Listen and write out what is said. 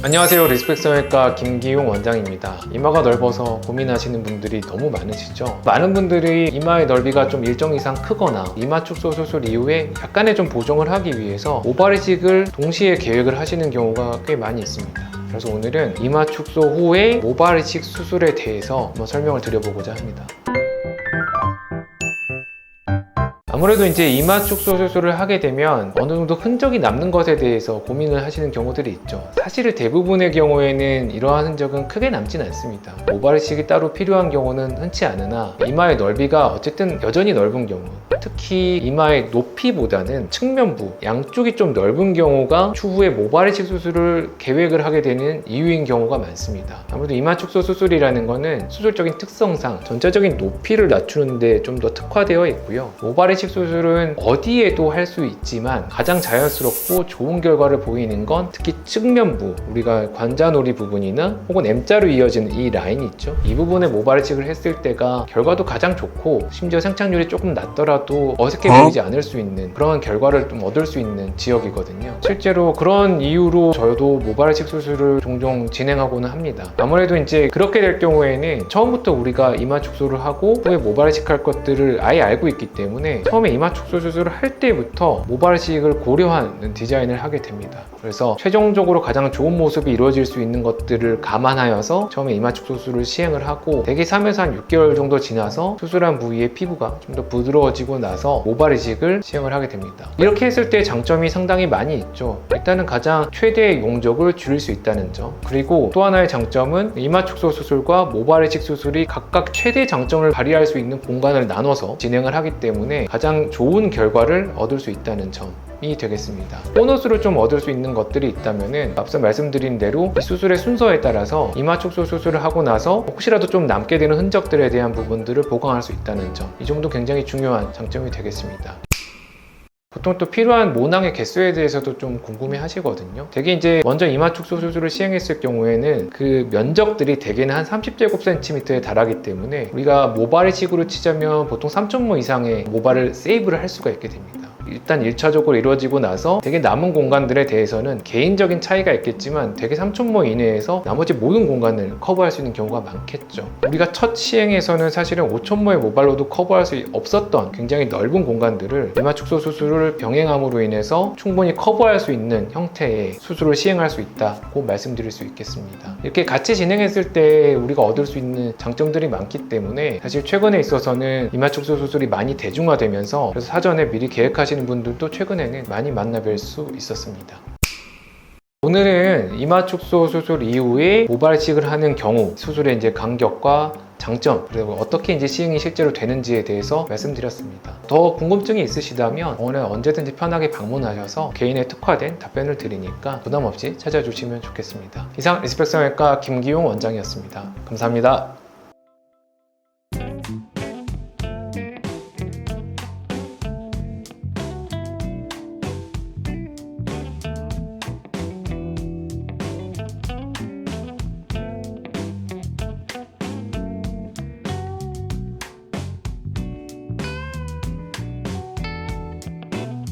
안녕하세요. 리스펙 성형외과 김기용 원장입니다. 이마가 넓어서 고민하시는 분들이 너무 많으시죠? 많은 분들이 이마의 넓이가 좀 일정 이상 크거나 이마 축소 수술 이후에 약간의 좀 보정을 하기 위해서 모발이식을 동시에 계획을 하시는 경우가 꽤 많이 있습니다. 그래서 오늘은 이마 축소 후에 모발이식 수술에 대해서 한번 설명을 드려보고자 합니다. 아무래도 이제 이마 축소 수술을 하게 되면 어느 정도 흔적이 남는 것에 대해서 고민을 하시는 경우들이 있죠. 사실 대부분의 경우에는 이러한 흔적은 크게 남진 않습니다. 모발이식이 따로 필요한 경우는 흔치 않으나 이마의 넓이가 어쨌든 여전히 넓은 경우, 특히 이마의 높이보다는 측면부, 양쪽이 좀 넓은 경우가 추후에 모발이식 수술을 계획을 하게 되는 이유인 경우가 많습니다. 아무래도 이마 축소 수술이라는 거는 수술적인 특성상 전체적인 높이를 낮추는 데 좀 더 특화되어 있고요. 모발이식 수술은 어디에도 할 수 있지만 가장 자연스럽고 좋은 결과를 보이는 건 특히 측면부, 우리가 관자놀이 부분이나 혹은 M자로 이어지는 이 라인이 있죠. 이 부분에 모발이식을 했을 때가 결과도 가장 좋고 심지어 생착률이 조금 낮더라도 어색해 보이지 않을 수 있는 그런 결과를 좀 얻을 수 있는 지역이거든요. 실제로 그런 이유로 저도 모발이식 수술을 종종 진행하고는 합니다. 아무래도 이제 그렇게 될 경우에는 처음부터 우리가 이마 축소를 하고 후에 모발이식 할 것들을 아예 알고 있기 때문에 처음에 이마 축소 수술을 할 때부터 모발이식을 고려하는 디자인을 하게 됩니다. 그래서 최종적으로 가장 좋은 모습이 이루어질 수 있는 것들을 감안하여서 처음에 이마 축소 수술을 시행을 하고 대개 3에서 한 6개월 정도 지나서 수술한 부위의 피부가 좀 더 부드러워지고 나서 모발이식을 시행을 하게 됩니다. 이렇게 했을 때 장점이 상당히 많이 있죠. 일단은 가장 최대의 용적을 줄일 수 있다는 점, 그리고 또 하나의 장점은 이마 축소 수술과 모발이식 수술이 각각 최대 장점을 발휘할 수 있는 공간을 나눠서 진행을 하기 때문에 가장 좋은 결과를 얻을 수 있다는 점이 되겠습니다. 보너스로 좀 얻을 수 있는 것들이 있다면은 앞서 말씀드린 대로 이 수술의 순서에 따라서 이마 축소 수술을 하고 나서 혹시라도 좀 남게 되는 흔적들에 대한 부분들을 보강할 수 있다는 점, 이 점도 굉장히 중요한 장점이 되겠습니다. 보통 또 필요한 모낭의 개수에 대해서도 좀 궁금해 하시거든요. 대개 이제 먼저 이마 축소 수술을 시행했을 경우에는 그 면적들이 대개는 한 30제곱cm에 달하기 때문에 우리가 모발이식으로 치자면 보통 3,000모 이상의 모발을 세이브를 할 수가 있게 됩니다. 일단 1차적으로 이루어지고 나서 되게 남은 공간들에 대해서는 개인적인 차이가 있겠지만 되게 3,000모 이내에서 나머지 모든 공간을 커버할 수 있는 경우가 많겠죠. 우리가 첫 시행에서는 사실은 5,000모의 모발로도 커버할 수 없었던 굉장히 넓은 공간들을 이마 축소 수술을 병행함으로 인해서 충분히 커버할 수 있는 형태의 수술을 시행할 수 있다고 말씀드릴 수 있겠습니다. 이렇게 같이 진행했을 때 우리가 얻을 수 있는 장점들이 많기 때문에 사실 최근에 있어서는 이마 축소 수술이 많이 대중화되면서 그래서 사전에 미리 계획하시는 분들도 최근에는 많이 만나뵐 수 있었습니다. 오늘은 이마 축소 수술 이후에 모발이식을 하는 경우 수술의 이제 간격과 장점, 그리고 어떻게 이제 시행이 실제로 되는지에 대해서 말씀드렸습니다. 더 궁금증이 있으시다면 오늘 언제든지 편하게 방문하셔서 개인에 특화된 답변을 드리니까 부담 없이 찾아주시면 좋겠습니다. 이상 리스펙 성형외과 김기용 원장이었습니다. 감사합니다.